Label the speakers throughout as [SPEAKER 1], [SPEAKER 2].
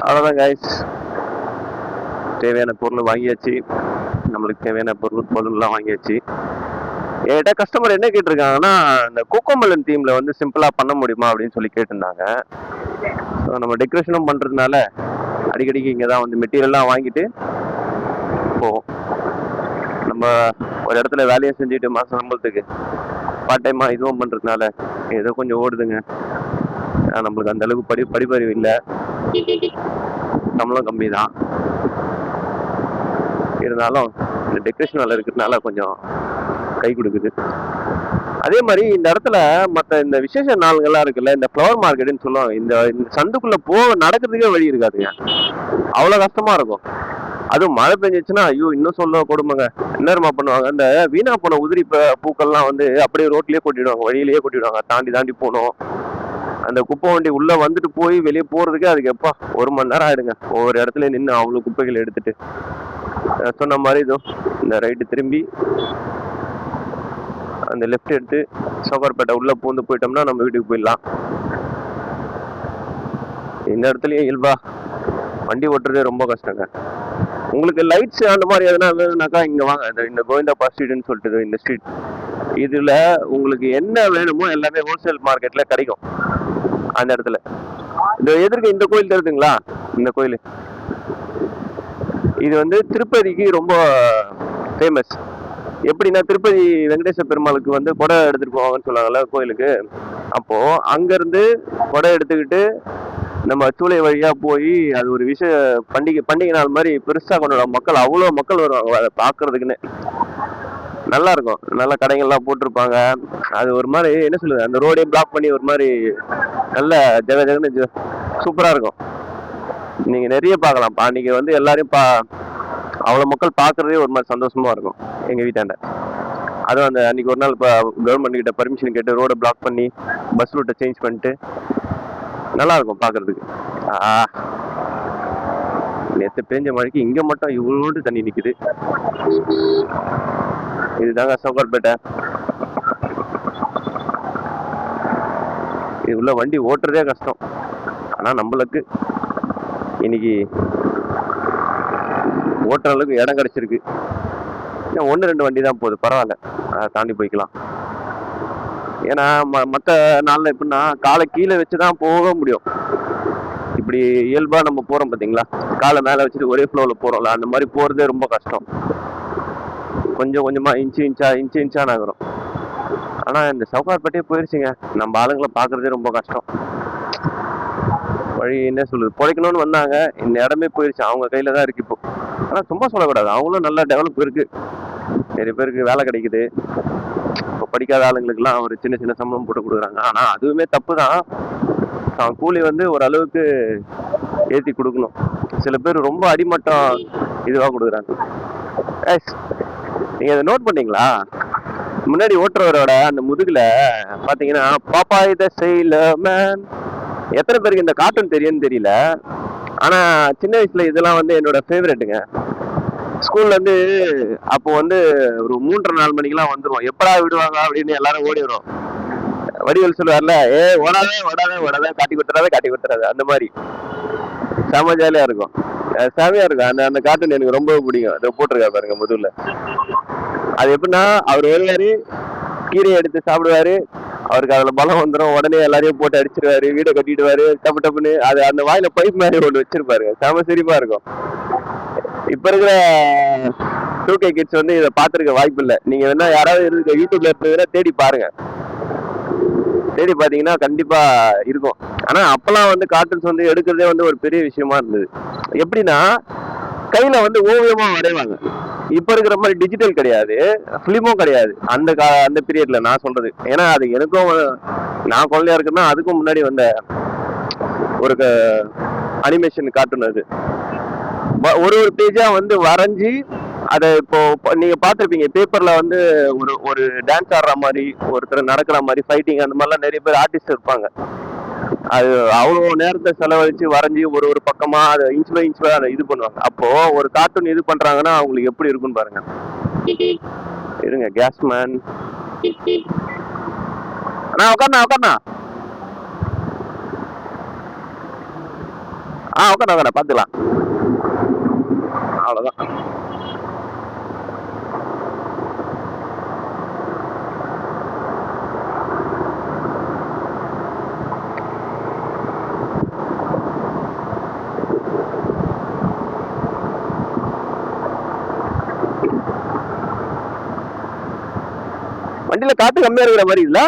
[SPEAKER 1] அவ்வளோதான் கைஸ், தேவையான பொருள் வாங்கியாச்சு. நம்மளுக்கு தேவையான பொருள்லாம் வாங்கியாச்சு. என்கிட்ட கஸ்டமர் என்ன கேட்டிருக்காங்கன்னா, இந்த கோகோமலன் தீம்ல வந்து சிம்பிளா பண்ண முடியுமா அப்படின்னு சொல்லி கேட்டிருந்தாங்க. ஸோ நம்ம டெக்கரேஷனும் பண்றதுனால அடிக்கடிக்கு இங்கே தான் வந்து மெட்டீரியல்லாம் வாங்கிட்டு போவோம். நம்ம ஒரு இடத்துல வேலையை செஞ்சுட்டு மாசம் சம்பளத்துக்கு பார்ட் டைமா இதுவும் பண்றதுனால ஏதோ கொஞ்சம் ஓடுதுங்க. நம்மளுக்கு அந்த அளவுக்கு படிப்பறிவு இல்லை, சம்பளம் கம்மி தான். இருந்தாலும் இந்த டெக்கரேஷன் வேலை இருக்கிறதுனால கொஞ்சம் கை கொடுக்குது. அதே மாதிரி இந்த இடத்துல மற்ற இந்த விசேஷ நாள்கள்லாம் இருக்குல்ல, இந்த ஃப்ளவர் மார்க்கெட்டுன்னு சொல்லுவாங்க, இந்த சந்துக்குள்ள நடக்கிறதுக்கே வழி இருக்காதுங்க. அவ்வளோ கஷ்டமா இருக்கும். அதுவும் மழை பெஞ்சிச்சுன்னா ஐயோ இன்னும் சொல்ல கொடுமைங்க. என்னமா பண்ணுவாங்க, இந்த வீணா போன உதிரி பூக்கள்லாம் வந்து அப்படியே ரோட்லயே கொட்டிடுவாங்க, வழியிலேயே கொட்டிடுவாங்க. தாண்டி போகணும். அந்த குப்பை வண்டி உள்ள வந்துட்டு போய் வெளியே போறதுக்கே அதுக்கு எப்பா 1 மணி நேரம் ஆயிடுங்க. ஒவ்வொரு இடத்துல நின்று அவ்வளோ குப்பைகள் எடுத்துட்டு. சொன்ன மாதிரி இதோ இந்த ரைட்டு திரும்பி அந்த லெஃப்ட் எடுத்து சோகார்பேட்டை உள்ள பூந்து போயிட்டோம்னா நம்ம வீட்டுக்கு போயிடலாம். இந்த இடத்துலயும் இயல்பா வண்டி ஓட்டுறதே ரொம்ப கஷ்டங்க. உங்களுக்கு லைட்ஸ் அந்த மாதிரி எதனா வேணும்னாக்கா இங்க வாங்க. இந்த கோவிந்தப்பா ஸ்ட்ரீட்னு சொல்லிட்டு இந்த ஸ்ட்ரீட், இதுல உங்களுக்கு என்ன வேணுமோ எல்லாமே ஹோல்சேல் மார்க்கெட்ல கிடைக்கும். அந்த இடத்துல இந்த எதிர்க்க இந்த கோயில் தெரியுதுங்களா, இந்த கோயில் இது வந்து திருப்பதிக்கு ரொம்ப ஃபேமஸ். எப்படின்னா திருப்பதி வெங்கடேச பெருமாளுக்கு வந்து கொடை எடுத்துட்டு போவாங்கன்னு சொல்லுவாங்கல்ல கோயிலுக்கு. அப்போ அங்கிருந்து கொடை எடுத்துக்கிட்டு நம்ம சூளை வழியா போய் அது ஒரு பண்டிகை நாள் மாதிரி பெருசா கொண்டாடுவாங்க. மக்கள் அவ்வளோ மக்கள் வருவாங்க அதை பாக்குறதுக்குன்னு. நல்லா இருக்கும். நல்ல கடைகள்லாம் போட்டிருப்பாங்க. அது ஒரு மாதிரி என்ன சொல்லுது, அந்த ரோடே பிளாக் பண்ணி ஒரு மாதிரி நல்ல ஜெகன்னு சூப்பரா இருக்கும். நீங்க நிறைய பார்க்கலாம். அன்னைக்கு வந்து எல்லாரையும் அவ்வளோ மக்கள் பார்க்கறதே ஒரு மாதிரி சந்தோஷமா இருக்கும் எங்க வீட்டாண்ட. அதுவும் அந்த அன்னைக்கு ஒரு நாள் இப்போ கவர்மெண்ட் கிட்ட பர்மிஷன் கேட்டு ரோடை பிளாக் பண்ணி பஸ் ரூட்டை சேஞ்ச் பண்ணிட்டு நல்லா இருக்கும் பார்க்கறதுக்கு. நேற்று பேஞ்ச மழைக்கு இங்க மட்டும் இவ்வளோண்டு தண்ணி நிக்குது. இதுதாங்க சோகார்பேட்டை. இது உள்ள வண்டி ஓட்டுறதே கஷ்டம். ஆனா நம்மளுக்கு இன்னைக்கு ஓட்டுற அளவுக்கு இடம் கிடைச்சிருக்கு. 1-2 வண்டி தான் போகுது, பரவாயில்ல, அதை தாண்டி போய்க்கலாம். ஏன்னா மற்ற நாள்ல எப்படின்னா காலை கீழே வச்சுதான் போக முடியும். இப்படி இயல்பா நம்ம போறோம் பாத்தீங்களா, காலை மேல வச்சுட்டு ஒரே ஃப்ளோல போறோம்ல, அந்த மாதிரி போறதே ரொம்ப கஷ்டம். கொஞ்சம் கொஞ்சமா இன்ச்சு இன்ச்சா நகரும். ஆனா இந்த சவுகார்பேட்டையே போயிருச்சுங்க. நம்ம ஆளுங்களை பாக்குறதே ரொம்ப கஷ்டம். வழி என்ன சொல்லுது, பிழைக்கணும்னு வந்தாங்க, இந்த இடமே போயிருச்சு, அவங்க கையில தான் இருக்கு இப்போ. ஆனா சும்மா சொல்லக்கூடாது, அவங்களும் நல்லா டெவலப் இருக்கு. நிறைய பேருக்கு வேலை கிடைக்குது. இப்போ படிக்காத ஆளுங்களுக்குலாம் ஒரு சின்ன சம்பளம் போட்டு கொடுக்குறாங்க. ஆனா அதுவுமே தப்பு தான். அவன் கூலி வந்து ஓரளவுக்கு ஏற்றி கொடுக்கணும். சில பேர் ரொம்ப அடிமட்டம் இதுவாக கொடுக்குறாங்க. நீங்க அதை நோட் பண்ணீங்களா, முன்னாடி ஓட்டுறவரோட அந்த முதுகுல பாத்தீங்கன்னா பாப்பா இத செய்யல மேன். எத்தனை பேருக்கு இந்த கார்ட்டூன் தெரியும்னு தெரியல. ஆனா சின்ன வயசுல இதெல்லாம் வந்து என்னோட ஃபேவரெட்டுங்க. ஸ்கூல்ல இருந்து அப்போ வந்து ஒரு 3:30-4 மணிக்கெல்லாம் வந்துருவோம். எப்படா விடுவாங்க அப்படின்னு எல்லாரும் ஓடி வரும். வடிவேல் சொல்லுவார்ல, ஓடாத காட்டி கொடுத்துறாத அந்த மாதிரி செம ஜாலியா இருக்கும். செமையா இருக்கும். அந்த கார்ட்டூன் எனக்கு ரொம்ப பிடிக்கும். அதை போட்டிருக்கா பாருங்க முதுகுல. அது எப்படின்னா அவர் வருவாரு, கீரையை எடுத்து சாப்பிடுவாரு, அவருக்கு அதுல பலம் வந்துடும், உடனே எல்லாரையும் போட்டு அடிச்சிருவாரு, வீடை கட்டிடுவாரு டப்புன்னு. அது அந்த வாயில பைப் மாதிரி ஒன்று வச்சிருப்பாரு, செம சிரிப்பா இருக்கும். இப்ப இருக்கிற 2K கிட்ஸ் வந்து இதை பார்த்துருக்க வாய்ப்பு இல்லை. நீங்க வேணா யாராவது இருக்க யூடியூப்ல இருந்ததுன்னா தேடி பாருங்க. தேடி பாத்தீங்கன்னா கண்டிப்பா இருக்கும். ஆனா அப்பெல்லாம் வந்து கார்ட்டூன்ஸ் வந்து எடுக்கிறதே வந்து ஒரு பெரிய விஷயமா இருந்தது. எப்படின்னா கையில வந்து ஓவியமா வரைவாங்க. இப்ப இருக்கிற மாதிரி டிஜிட்டல் கிடையாது, பிலிமும் கிடையாது அந்த பீரியட்ல நான் சொல்றது. ஏன்னா அது எனக்கும், நான் குழந்தையா இருக்குன்னா அதுக்கும் முன்னாடி வந்த ஒரு அனிமேஷன் கார்ட்டூன். அது ஒரு பேஜா வந்து வரைஞ்சி அதை இப்போ நீங்க பாத்திருப்பீங்க பேப்பர்ல வந்து ஒரு டான்ஸ் ஆடுற மாதிரி, ஒருத்தர் நடக்கிற மாதிரி, ஃபைட்டிங், அந்த மாதிரிலாம் நிறைய பேர் ஆர்டிஸ்ட் இருப்பாங்க. அது அவ்வளோ நேரத்தை செலவழிச்சு வரைஞ்சி ஒரு பக்கமா அதை இன்ச் பை இன்ச் அதை இது பண்ணுவாங்க. அப்போ ஒரு கார்ட்டூன் இது பண்றாங்கன்னா அவங்களுக்கு எப்படி இருக்குன்னு பாருங்க. இருங்க, கேஸ்மேன் உட்கார்னா உட்கார பாத்துக்கலாம். அவ்வளவுதான். வண்டியில காத்து கம்மியா இருக்கிற மாதிரி இல்ல?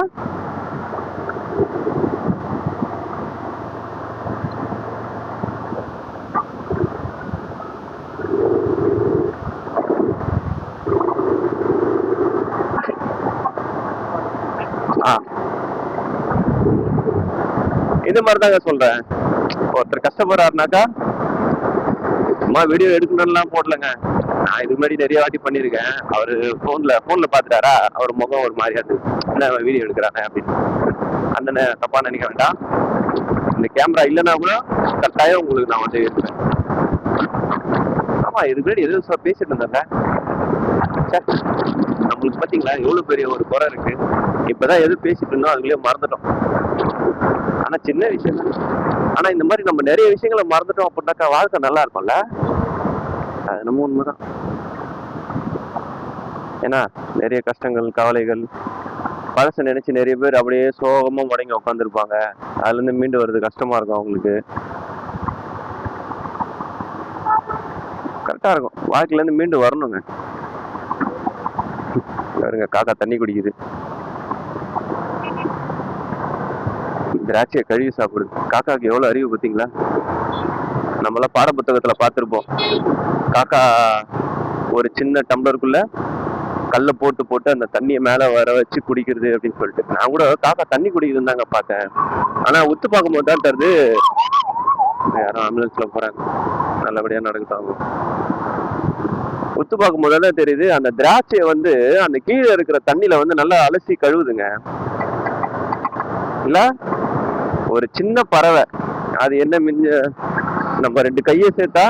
[SPEAKER 1] இது மாதிரிதாங்க சொல்றேன். ஒருத்தர் கஷ்டப்படுறாருனாக்கா சும்மா வீடியோ எடுக்கணும்லாம் போடலங்க. நான் இது மாதிரி நிறைய வாட்டி பண்ணிருக்கேன். அவரு போன்ல பாத்துட்டாரா, அவர் முகம் ஒரு மாதிரியா என்ன வீடியோ எடுக்கிறானே அப்படின்னு. அந்த தப்பா நினைக்க வேண்டாம். இந்த கேமரா இல்லைன்னா கூட கட்டாயம் உங்களுக்கு நான் வந்து எடுப்பேன். ஆமா, இது முன்னாடி எதுவும் பேசிட்டு இருந்தேன். நம்மளுக்கு பாத்தீங்களா எவ்வளவு பெரிய ஒரு குறை இருக்கு. இப்பதான் எது பேசிட்டு இருந்தோம் அதுலயே மறந்துட்டோம். ஆனா சின்ன விஷயம் தான். ஆனா இந்த மாதிரி நம்ம நிறைய விஷயங்களை மறந்துட்டோம் அப்படின்னாக்கா வாழ்க்கை நல்லா இருக்கும்ல. அது நம்ம உண்மைதான். ஏன்னா நிறைய கஷ்டங்கள் கவலைகள் பழச நினைச்சு நிறைய பேர் அப்படியே சோகமா முடங்கி உட்காந்துருப்பாங்க. அதுல இருந்து மீண்டு வர்றது கஷ்டமா இருக்கும் அவங்களுக்கு. கரெக்டா இருக்கும். வாழ்க்கையில இருந்து மீண்டு வரணுங்க. பாருங்க, காக்கா தண்ணி குடிக்குது. திராட்சையை கழுவி சாப்பிடுது. காக்காக்கு எவ்வளவு அறிவு பார்த்தீங்களா? நம்மளாம் பாட புத்தகத்துல பார்த்திருப்போம். காக்கா ஒரு சின்ன டம்ளருக்குள்ள கல்ல போட்டு அந்த தண்ணியை மேல வர வச்சு குடிக்கிறது அப்படின்னு சொல்லிட்டு. நான் கூட காக்கா தண்ணி குடிக்குதுன்னு தாங்க பார்த்தேன். ஆனா உத்து பார்க்கும்போது தான் தருது யாரும் ஆம்புலன்ஸ்ல போறாங்க. நல்லபடியா நடக்குதாங்க. உத்து பார்க்கும்போது தான் தெரியுது அந்த திராட்சையை வந்து அந்த கீழே இருக்கிற தண்ணியில வந்து நல்லா அலசி கழுவுதுங்க. இல்ல ஒரு சின்ன பறவை அது என்ன மிஞ்ச நம்ம 2 கையை சேர்த்தா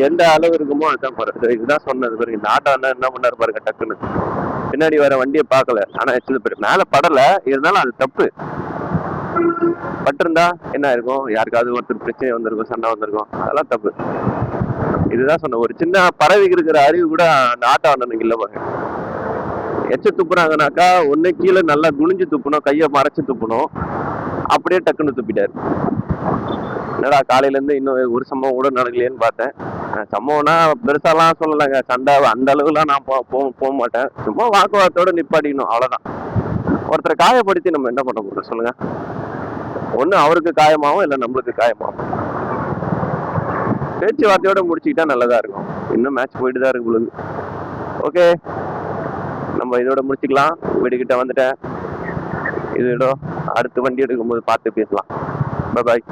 [SPEAKER 1] எந்த அளவு இருக்குமோ அதுதான் பறவை. இதுதான் சொன்னது பாருங்க. இந்த ஆட்டோ என்ன பண்ணாரு பாருங்க, டக்குன்னு பின்னாடி வர வண்டியை பார்க்கல. ஆனா மேல படல, இருந்தாலும் அது தப்பு. பட்டிருந்தா என்ன இருக்கும்? யாருக்காவது ஒருத்தர் பிரச்சனை வந்திருக்கும், சண்டை வந்திருக்கும். அதெல்லாம் தப்பு. இதுதான் சொன்ன. ஒரு சின்ன பறவைக்கு இருக்கிற அறிவு கூட அந்த ஆட்டோ அண்ணனுக்கு இல்ல பாருங்க. எச்ச துப்புறாங்கனாக்கா ஒண்ணு கீழே நல்லா குனிஞ்சு துப்பணும், கையை மறைச்சு துப்பணும். அப்படியே டக்குன்னு துப்பிட்டாரு. என்னடா காலையில இருந்து இன்னும் ஒரு சம்பவம் கூட நடக்கலையேன்னு பார்த்தேன். சம்பவம்னா பெருசாலாம் சொல்லலைங்க. சண்டை அந்த அளவுலாம் நான் போக மாட்டேன். சும்மா வாக்குவாதத்தோட நிப்பாட்டிக்கணும், அவ்வளவுதான். ஒருத்தரை காயப்படுத்தி நம்ம என்ன பண்ண போறோம் சொல்லுங்க? ஒண்ணு அவருக்கு காயமாவும் இல்ல நம்மளுக்கு காயமாவும். பேச்சுவார்த்தையோட முடிச்சுக்கிட்டா நல்லதா இருக்கும். இன்னும் மேட்ச் போயிட்டு தான் இருக்கு பொழுது. ஓகே, நம்ம இதோட முடிச்சுக்கலாம். வீடுகிட்ட வந்துட்டேன். இதோட அடுத்த வண்டி எடுக்கும்போது பார்த்து பேசலாம். பாய்.